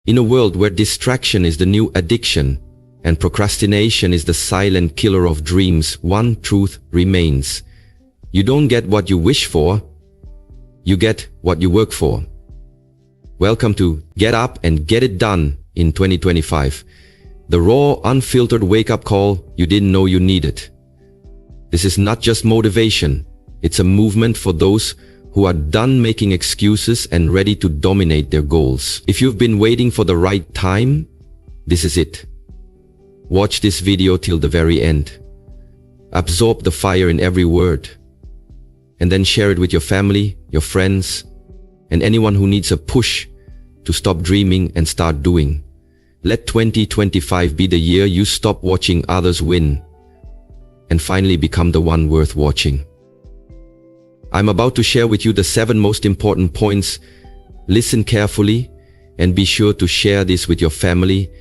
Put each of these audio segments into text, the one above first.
In a world where distraction is the new addiction and procrastination is the silent killer of dreams, one truth remains. You don't get what you wish for, you get what you work for. Welcome to Get Up and Get It Done in 2025. The raw, unfiltered wake-up call you didn't know you needed. This is not just motivation, it's a movement for those who are done making excuses and ready to dominate their goals. If you've been waiting for the right time, this is it. Watch this video till the very end. Absorb the fire in every word. And then share it with your family, your friends, and anyone who needs a push to stop dreaming and start doing. Let 2025 be the year you stop watching others win and finally become the one worth watching. I'm about to share with you the 7 most important points. Listen carefully and be sure to share this with your family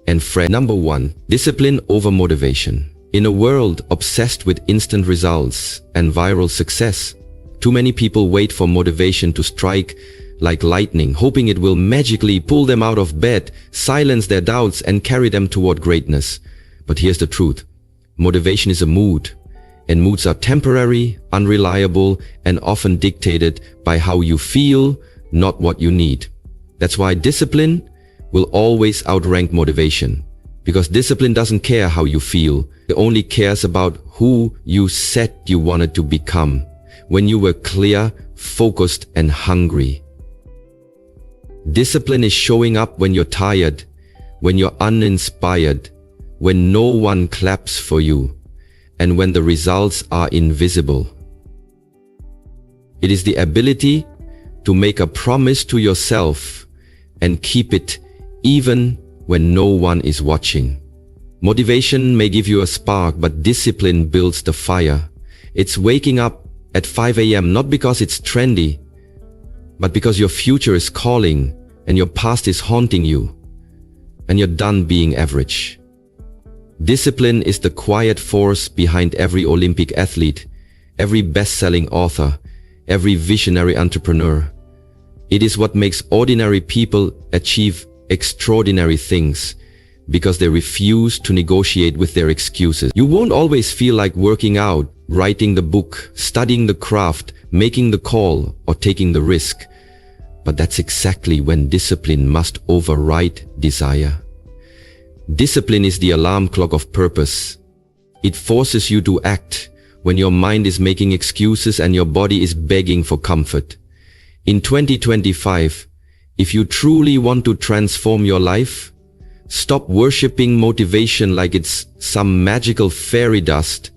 and friends. Number 1. Discipline over motivation. In a world obsessed with instant results and viral success, too many people wait for motivation to strike like lightning, hoping it will magically pull them out of bed, silence their doubts, and carry them toward greatness. But here's the truth. Motivation is a mood. And moods are temporary, unreliable, and often dictated by how you feel, not what you need. That's why discipline will always outrank motivation. Because discipline doesn't care how you feel. It only cares about who you said you wanted to become when you were clear, focused, and hungry. Discipline is showing up when you're tired, when you're uninspired, when no one claps for you, and when the results are invisible. It is the ability to make a promise to yourself and keep it even when no one is watching. Motivation may give you a spark, but discipline builds the fire. It's waking up at 5 a.m. not because it's trendy, but because your future is calling and your past is haunting you, and you're done being average. Discipline is the quiet force behind every Olympic athlete, every best-selling author, every visionary entrepreneur. It is what makes ordinary people achieve extraordinary things, because they refuse to negotiate with their excuses. You won't always feel like working out, writing the book, studying the craft, making the call, or taking the risk. But that's exactly when discipline must override desire. Discipline is the alarm clock of purpose. It forces you to act when your mind is making excuses and your body is begging for comfort. In 2025, if you truly want to transform your life, stop worshipping motivation like it's some magical fairy dust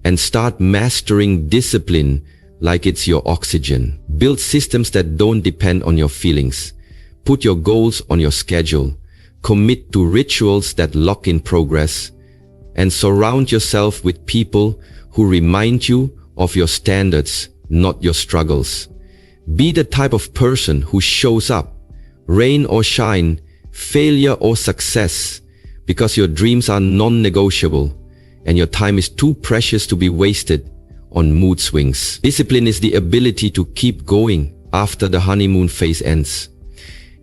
and start mastering discipline like it's your oxygen. Build systems that don't depend on your feelings. Put your goals on your schedule. Commit to rituals that lock in progress, and surround yourself with people who remind you of your standards, not your struggles. Be the type of person who shows up, rain or shine, failure or success, because your dreams are non-negotiable and your time is too precious to be wasted on mood swings. Discipline is the ability to keep going after the honeymoon phase ends.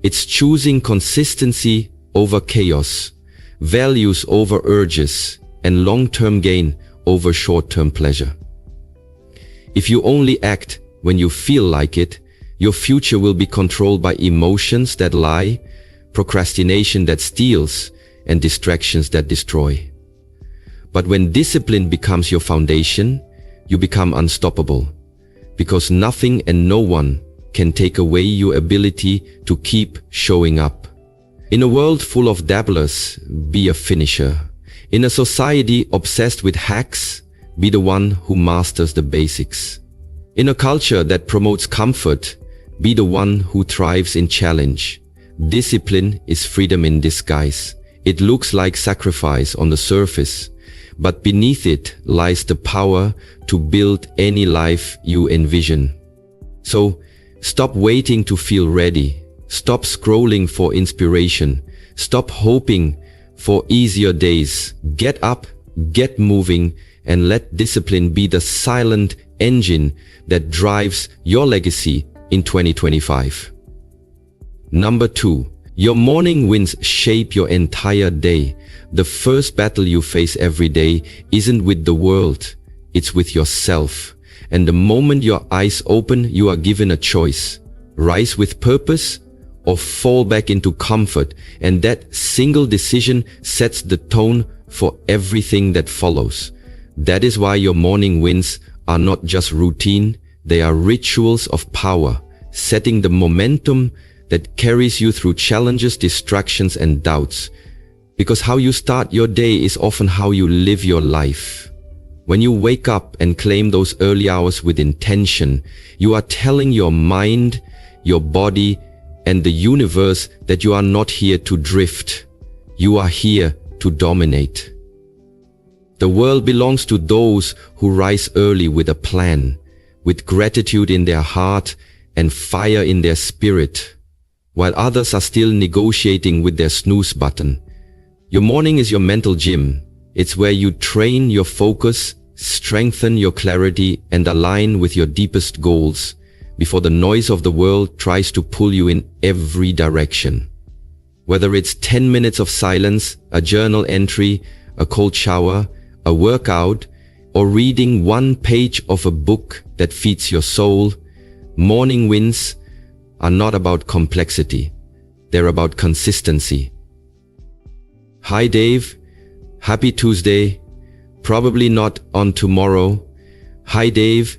It's choosing consistency over chaos, values over urges, and long-term gain over short-term pleasure. If you only act when you feel like it, your future will be controlled by emotions that lie, procrastination that steals, and distractions that destroy. But when discipline becomes your foundation, you become unstoppable, because nothing and no one can take away your ability to keep showing up. In a world full of dabblers, be a finisher. In a society obsessed with hacks, be the one who masters the basics. In a culture that promotes comfort, be the one who thrives in challenge. Discipline is freedom in disguise. It looks like sacrifice on the surface, but beneath it lies the power to build any life you envision. So, stop waiting to feel ready. Stop scrolling for inspiration. Stop hoping for easier days. Get up, get moving, and let discipline be the silent engine that drives your legacy in 2025. Number 2. Your morning wins shape your entire day. The first battle you face every day isn't with the world, it's with yourself. And the moment your eyes open, you are given a choice. Rise with purpose or fall back into comfort. And that single decision sets the tone for everything that follows. That is why your morning wins are not just routine, they are rituals of power, setting the momentum that carries you through challenges, distractions, and doubts. Because how you start your day is often how you live your life. When you wake up and claim those early hours with intention, you are telling your mind, your body, and the universe that you are not here to drift. You are here to dominate. The world belongs to those who rise early with a plan, with gratitude in their heart and fire in their spirit, while others are still negotiating with their snooze button. Your morning is your mental gym. It's where you train your focus, strengthen your clarity, and align with your deepest goals before the noise of the world tries to pull you in every direction. Whether it's 10 minutes of silence, a journal entry, a cold shower, a workout, or reading one page of a book that feeds your soul, morning wins are not about complexity. They're about consistency. Hi Dave, happy Tuesday. Probably not on tomorrow. Hi Dave,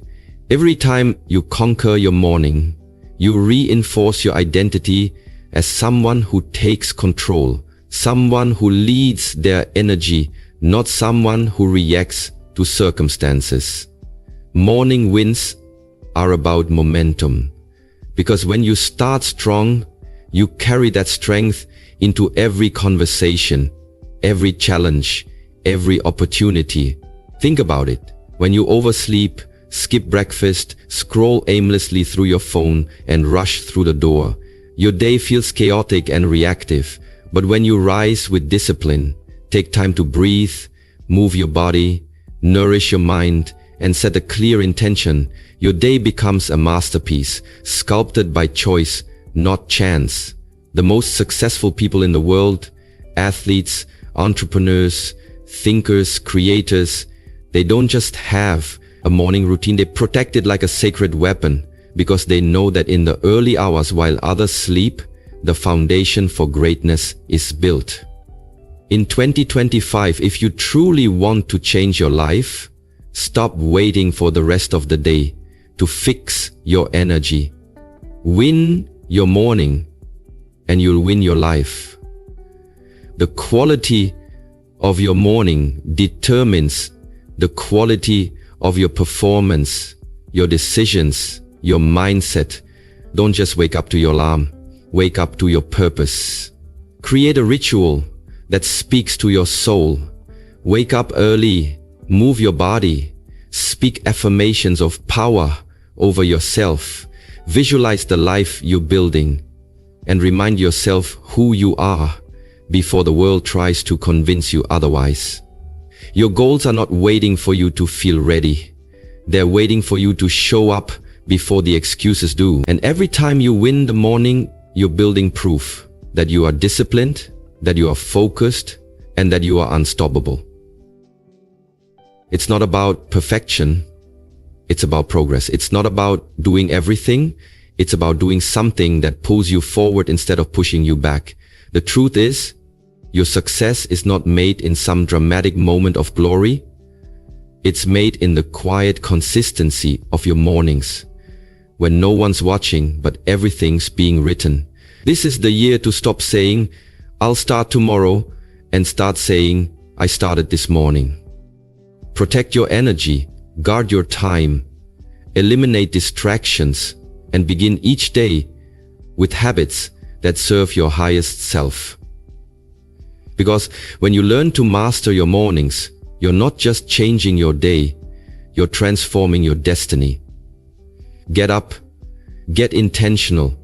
every time you conquer your morning, you reinforce your identity as someone who takes control, someone who leads their energy, not someone who reacts to circumstances. Morning wins are about momentum, because when you start strong, you carry that strength into every conversation, every challenge, every opportunity. Think about it. When you oversleep, skip breakfast, scroll aimlessly through your phone, and rush through the door, your day feels chaotic and reactive. But when you rise with discipline, take time to breathe, move your body, nourish your mind, and set a clear intention, your day becomes a masterpiece, sculpted by choice, not chance. The most successful people in the world, athletes, entrepreneurs, thinkers, creators, they don't just have a morning routine, they protect it like a sacred weapon, because they know that in the early hours while others sleep, the foundation for greatness is built. In 2025, if you truly want to change your life, stop waiting for the rest of the day to fix your energy. Win your morning and you'll win your life. The quality of your morning determines the quality of your performance, your decisions, your mindset. Don't just wake up to your alarm. Wake up to your purpose. Create a ritual that speaks to your soul. Wake up early, move your body, speak affirmations of power over yourself, visualize the life you're building, and remind yourself who you are before the world tries to convince you otherwise. Your goals are not waiting for you to feel ready. They're waiting for you to show up before the excuses do. And every time you win the morning, you're building proof that you are disciplined, that you are focused, and that you are unstoppable. It's not about perfection. It's about progress. It's not about doing everything. It's about doing something that pulls you forward instead of pushing you back. The truth is, your success is not made in some dramatic moment of glory. It's made in the quiet consistency of your mornings, when no one's watching but everything's being written. This is the year to stop saying, I'll start tomorrow, and start saying, I started this morning. Protect your energy, guard your time, eliminate distractions, and begin each day with habits that serve your highest self. Because when you learn to master your mornings, you're not just changing your day, you're transforming your destiny. Get up, get intentional,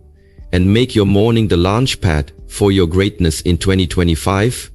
and make your morning the launchpad for your greatness in 2025.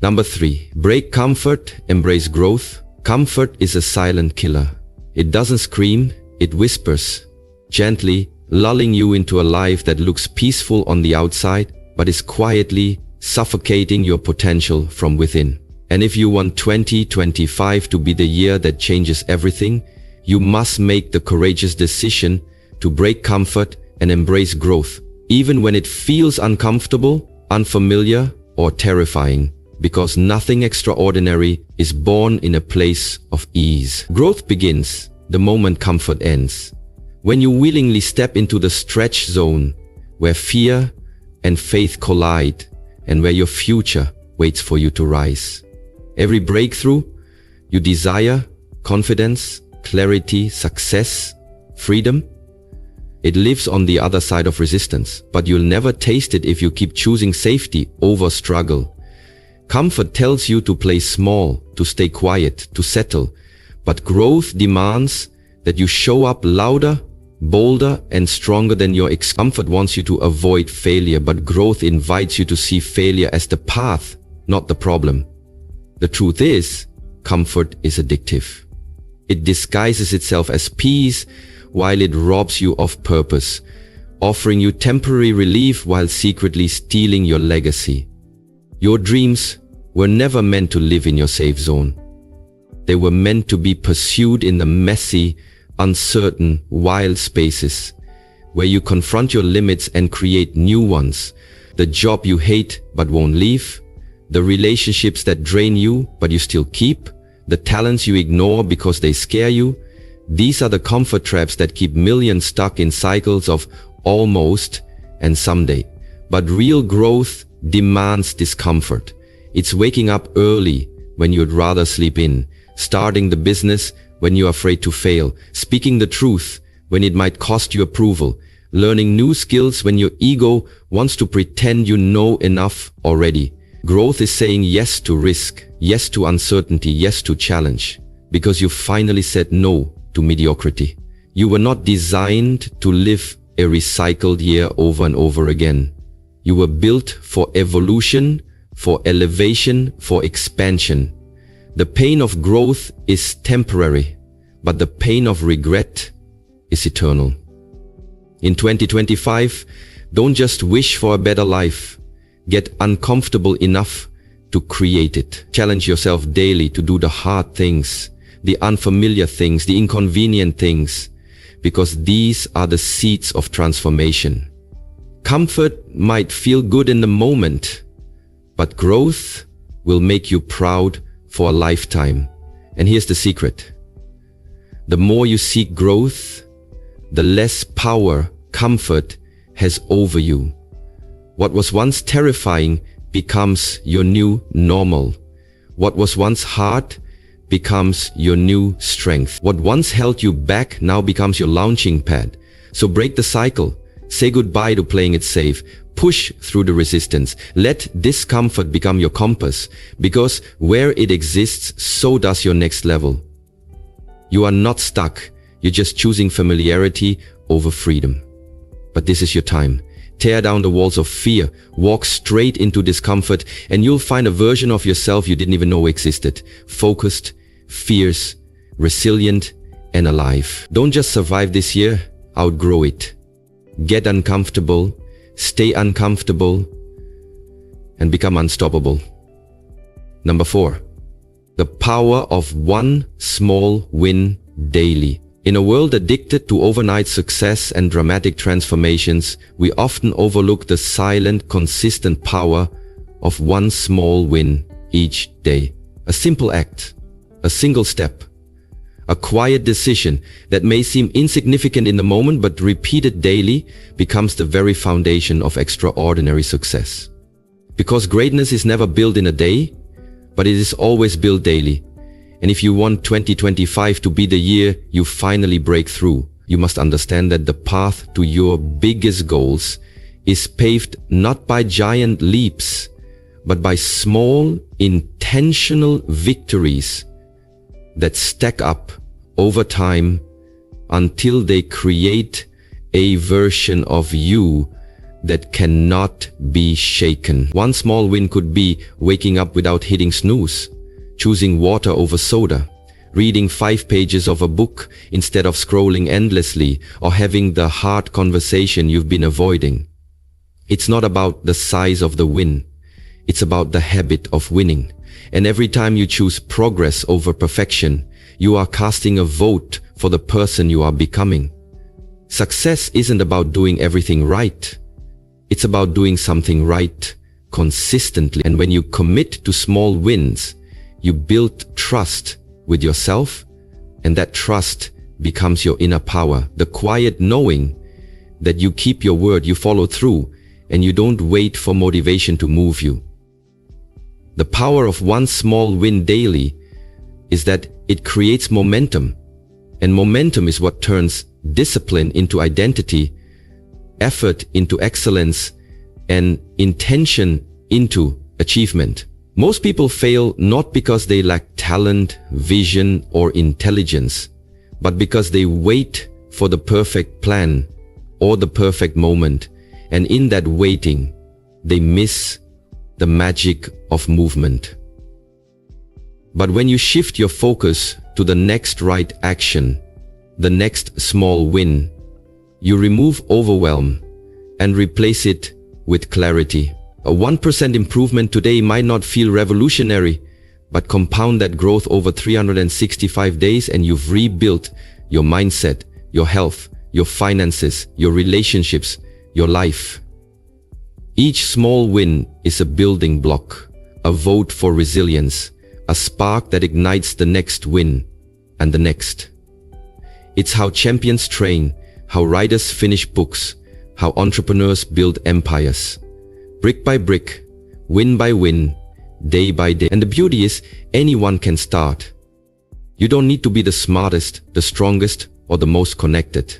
Number 3, break comfort, embrace growth. Comfort is a silent killer. It doesn't scream, it whispers, gently lulling you into a life that looks peaceful on the outside, but is quietly suffocating your potential from within. And if you want 2025 to be the year that changes everything, you must make the courageous decision to break comfort and embrace growth, even when it feels uncomfortable, unfamiliar, or terrifying, because nothing extraordinary is born in a place of ease. Growth begins the moment comfort ends, when you willingly step into the stretch zone where fear and faith collide and where your future waits for you to rise. Every breakthrough you desire, confidence, clarity, success, freedom, it lives on the other side of resistance, but you'll never taste it if you keep choosing safety over struggle. Comfort tells you to play small, to stay quiet, to settle, but growth demands that you show up louder, bolder, and stronger than your comfort wants you to avoid failure, but growth invites you to see failure as the path, not the problem. The truth is, comfort is addictive. It disguises itself as peace while it robs you of purpose, offering you temporary relief while secretly stealing your legacy. Your dreams were never meant to live in your safe zone. They were meant to be pursued in the messy, uncertain, wild spaces where you confront your limits and create new ones. The job you hate but won't leave, the relationships that drain you but you still keep, the talents you ignore because they scare you. These are the comfort traps that keep millions stuck in cycles of almost and someday. But real growth demands discomfort. It's waking up early when you'd rather sleep in, starting the business when you're afraid to fail, speaking the truth when it might cost you approval, learning new skills when your ego wants to pretend you know enough already. Growth is saying yes to risk, yes to uncertainty, yes to challenge, because you finally said no to mediocrity. You were not designed to live a recycled year over and over again. You were built for evolution, for elevation, for expansion. The pain of growth is temporary, but the pain of regret is eternal. In 2025, don't just wish for a better life. Get uncomfortable enough to create it. Challenge yourself daily to do the hard things, the unfamiliar things, the inconvenient things, because these are the seeds of transformation. Comfort might feel good in the moment, but growth will make you proud for a lifetime. And here's the secret. The more you seek growth, the less power comfort has over you. What was once terrifying becomes your new normal. What was once hard becomes your new strength. What once held you back now becomes your launching pad. So break the cycle. Say goodbye to playing it safe. Push through the resistance. Let discomfort become your compass, because where it exists, so does your next level. You are not stuck. You're just choosing familiarity over freedom. But this is your time. Tear down the walls of fear, walk straight into discomfort, and you'll find a version of yourself you didn't even know existed. Focused, fierce, resilient, and alive. Don't just survive this year, outgrow it. Get uncomfortable, stay uncomfortable, and become unstoppable. Number 4, the power of one small win daily. In a world addicted to overnight success and dramatic transformations, we often overlook the silent, consistent power of one small win each day. A simple act, a single step, a quiet decision that may seem insignificant in the moment but repeated daily becomes the very foundation of extraordinary success. Because greatness is never built in a day, but it is always built daily. And if you want 2025 to be the year you finally break through, you must understand that the path to your biggest goals is paved not by giant leaps, but by small, intentional victories that stack up over time until they create a version of you that cannot be shaken. One small win could be waking up without hitting snooze, choosing water over soda, reading 5 pages of a book instead of scrolling endlessly, or having the hard conversation you've been avoiding. It's not about the size of the win. It's about the habit of winning. And every time you choose progress over perfection, you are casting a vote for the person you are becoming. Success isn't about doing everything right. It's about doing something right consistently. And when you commit to small wins, you build trust with yourself, and that trust becomes your inner power. The quiet knowing that you keep your word, you follow through, and you don't wait for motivation to move you. The power of one small win daily is that it creates momentum, and momentum is what turns discipline into identity, effort into excellence, and intention into achievement. Most people fail not because they lack talent, vision, or intelligence, but because they wait for the perfect plan or the perfect moment, and in that waiting, they miss the magic of movement. But when you shift your focus to the next right action, the next small win, you remove overwhelm and replace it with clarity. A 1% improvement today might not feel revolutionary, but compound that growth over 365 days and you've rebuilt your mindset, your health, your finances, your relationships, your life. Each small win is a building block, a vote for resilience, a spark that ignites the next win and the next. It's how champions train, how writers finish books, how entrepreneurs build empires. Brick by brick, win by win, day by day. And the beauty is, anyone can start. You don't need to be the smartest, the strongest, or the most connected.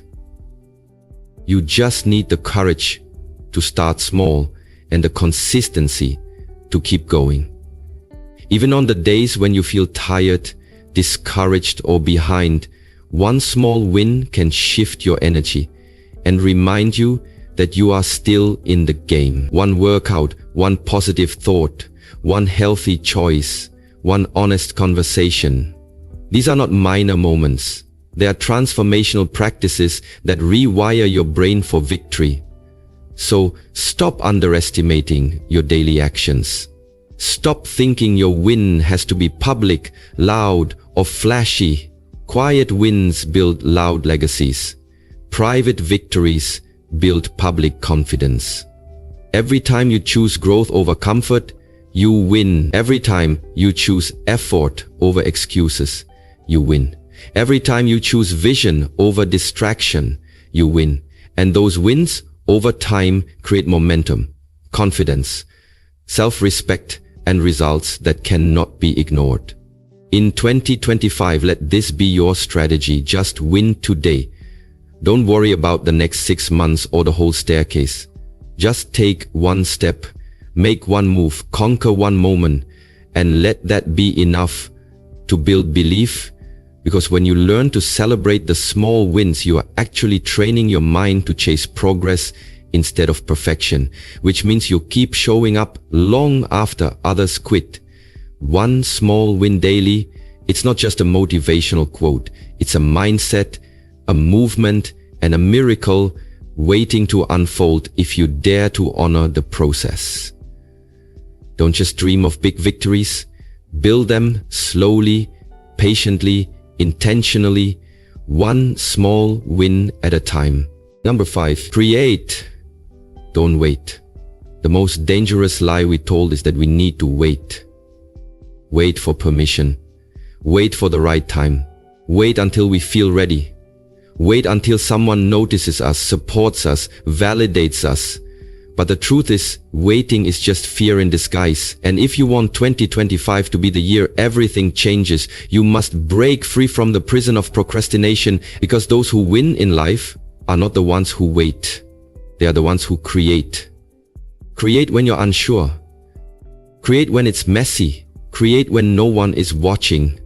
You just need the courage to start small and the consistency to keep going. Even on the days when you feel tired, discouraged, or behind, one small win can shift your energy and remind you that you are still in the game. One workout, one positive thought, one healthy choice, one honest conversation. These are not minor moments. They are transformational practices that rewire your brain for victory. So stop underestimating your daily actions. Stop thinking your win has to be public, loud, or flashy. Quiet wins build loud legacies. Private victories build public confidence. Every time you choose growth over comfort, you win. Every time you choose effort over excuses, you win. Every time you choose vision over distraction, you win. And those wins over time create momentum, confidence, self-respect, and results that cannot be ignored. In 2025, let this be your strategy. Just win today. Don't worry about the next 6 months or the whole staircase. Just take one step, make one move, conquer one moment, and let that be enough to build belief. Because when you learn to celebrate the small wins, you are actually training your mind to chase progress instead of perfection, which means you keep showing up long after others quit. One small win daily, it's not just a motivational quote, it's a mindset, a movement, and a miracle waiting to unfold if you dare to honor the process. Don't just dream of big victories, build them slowly, patiently, intentionally, one small win at a time. Number 5, create. Don't wait. The most dangerous lie we told is that we need to wait. Wait for permission. Wait for the right time. Wait until we feel ready. Wait until someone notices us, supports us, validates us. But the truth is, waiting is just fear in disguise. And if you want 2025 to be the year everything changes, you must break free from the prison of procrastination, because those who win in life are not the ones who wait. They are the ones who create. Create when you're unsure. Create when it's messy. Create when no one is watching.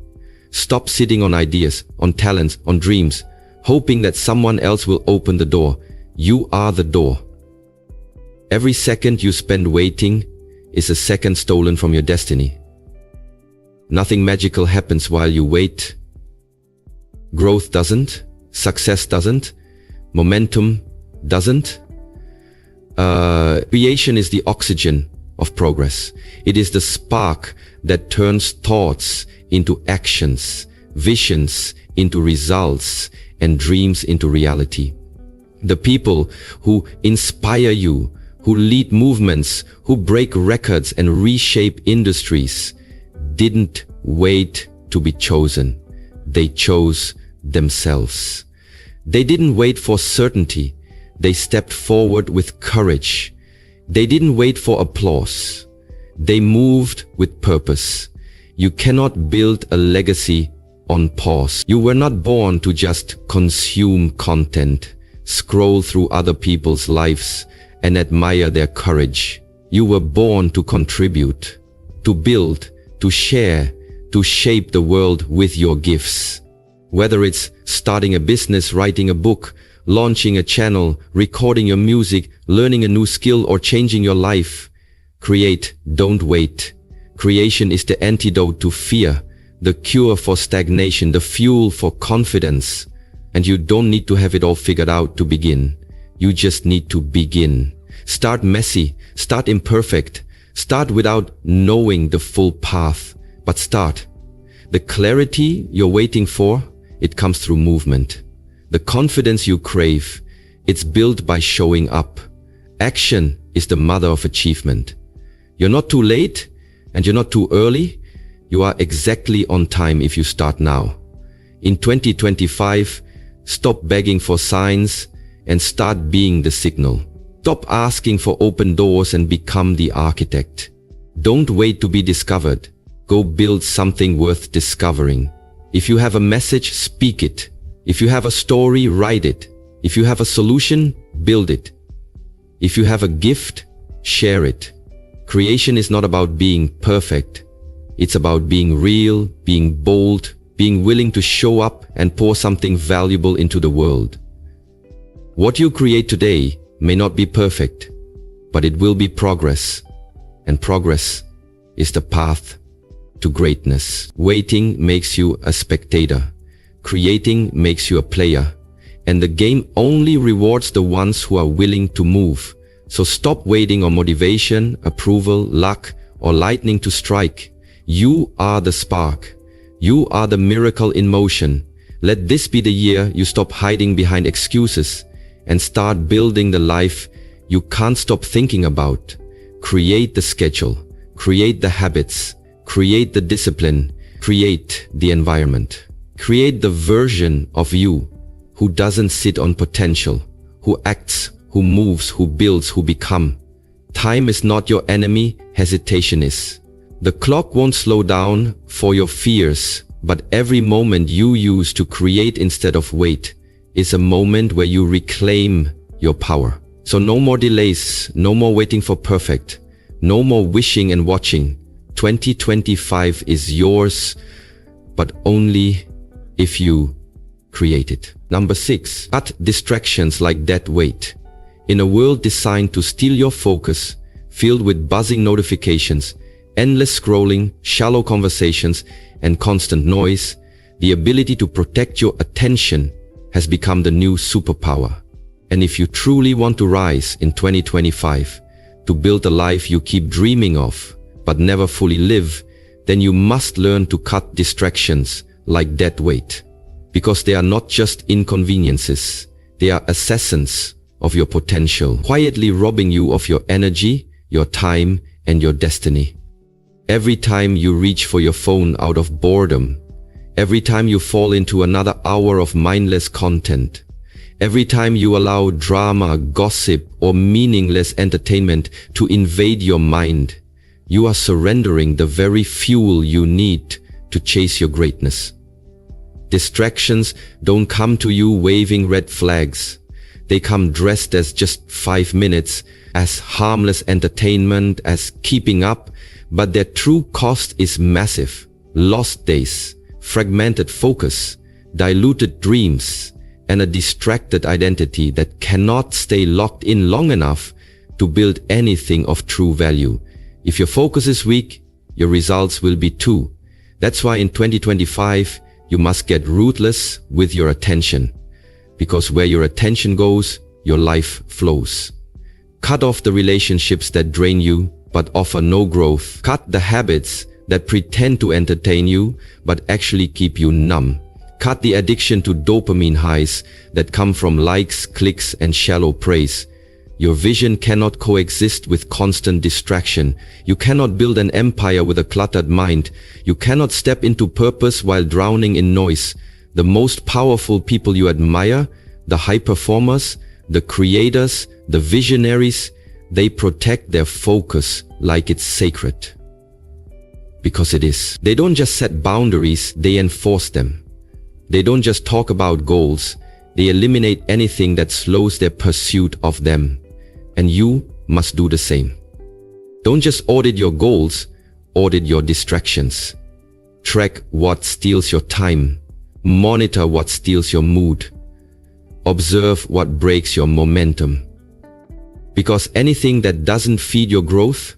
Stop sitting on ideas, on talents, on dreams, hoping that someone else will open the door. You are the door. Every second you spend waiting is a second stolen from your destiny. Nothing magical happens while you wait. Growth doesn't. Success doesn't. Momentum doesn't. Creation is the oxygen of progress. It is the spark that turns thoughts into actions, visions into results, and dreams into reality. The people who inspire you, who lead movements, who break records and reshape industries, didn't wait to be chosen. They chose themselves. They didn't wait for certainty. They stepped forward with courage. They didn't wait for applause. They moved with purpose. You cannot build a legacy on pause. You were not born to just consume content, scroll through other people's lives, and admire their courage. You were born to contribute, to build, to share, to shape the world with your gifts. Whether it's starting a business, writing a book, launching a channel, recording your music, learning a new skill, or changing your life, create, don't wait. Creation is the antidote to fear, the cure for stagnation, the fuel for confidence. And you don't need to have it all figured out to begin. You just need to begin. Start messy, start imperfect, start without knowing the full path, but start. The clarity you're waiting for, it comes through movement. The confidence you crave, it's built by showing up. Action is the mother of achievement. You're not too late and you're not too early. You are exactly on time if you start now. In 2025, stop begging for signs and start being the signal. Stop asking for open doors and become the architect. Don't wait to be discovered. Go build something worth discovering. If you have a message, speak it. If you have a story, write it. If you have a solution, build it. If you have a gift, share it. Creation is not about being perfect. It's about being real, being bold, being willing to show up and pour something valuable into the world. What you create today may not be perfect, but it will be progress. And progress is the path to greatness. Waiting makes you a spectator. Creating makes you a player. And the game only rewards the ones who are willing to move. So stop waiting on motivation, approval, luck, or lightning to strike. You are the spark. You are the miracle in motion. Let this be the year you stop hiding behind excuses and start building the life you can't stop thinking about. Create the schedule. Create the habits. Create the discipline. Create the environment. Create the version of you who doesn't sit on potential, who acts, who moves, who builds, who become. Time is not your enemy, hesitation is. The clock won't slow down for your fears, but every moment you use to create instead of wait is a moment where you reclaim your power. So no more delays, no more waiting for perfect, no more wishing and watching. 2025 is yours, but only if you create it. Number 6, cut distractions like dead weight. In a world designed to steal your focus, filled with buzzing notifications, endless scrolling, shallow conversations, and constant noise, the ability to protect your attention has become the new superpower. And if you truly want to rise in 2025, to build a life you keep dreaming of, but never fully live, then you must learn to cut distractions like dead weight. Because they are not just inconveniences, they are assassins of your potential, quietly robbing you of your energy, your time, and your destiny. Every time you reach for your phone out of boredom, every time you fall into another hour of mindless content, every time you allow drama, gossip, or meaningless entertainment to invade your mind, you are surrendering the very fuel you need to chase your greatness. Distractions don't come to you waving red flags. They come dressed as just 5 minutes, as harmless entertainment, as keeping up, but their true cost is massive. Lost days, fragmented focus, diluted dreams, and a distracted identity that cannot stay locked in long enough to build anything of true value. If your focus is weak, your results will be too. That's why in 2025, you must get ruthless with your attention. Because where your attention goes, your life flows. Cut off the relationships that drain you but offer no growth. Cut the habits that pretend to entertain you but actually keep you numb. Cut the addiction to dopamine highs that come from likes, clicks, and shallow praise. Your vision cannot coexist with constant distraction. You cannot build an empire with a cluttered mind. You cannot step into purpose while drowning in noise. The most powerful people you admire, the high performers, the creators, the visionaries, they protect their focus like it's sacred. Because it is. They don't just set boundaries, they enforce them. They don't just talk about goals, they eliminate anything that slows their pursuit of them. And you must do the same. Don't just audit your goals, audit your distractions. Track what steals your time. Monitor what steals your mood. Observe what breaks your momentum. Because anything that doesn't feed your growth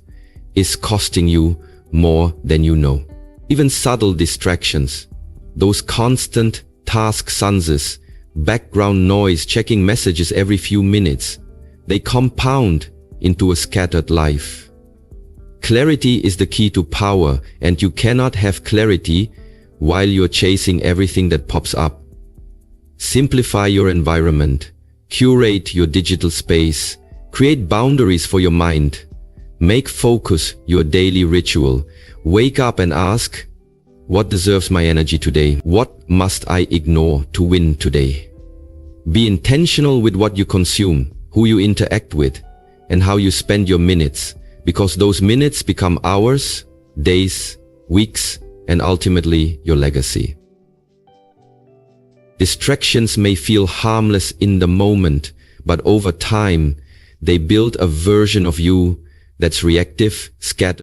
is costing you more than you know. Even subtle distractions, those constant task sunsets, background noise, checking messages every few minutes, they compound into a scattered life. Clarity is the key to power, and you cannot have clarity while you're chasing everything that pops up. Simplify your environment, curate your digital space, create boundaries for your mind. Make focus your daily ritual. Wake up and ask, what deserves my energy today? What must I ignore to win today? Be intentional with what you consume, who you interact with, and how you spend your minutes, because those minutes become hours, days, weeks, and ultimately your legacy. Distractions may feel harmless in the moment, but over time, they build a version of you that's reactive, scattered,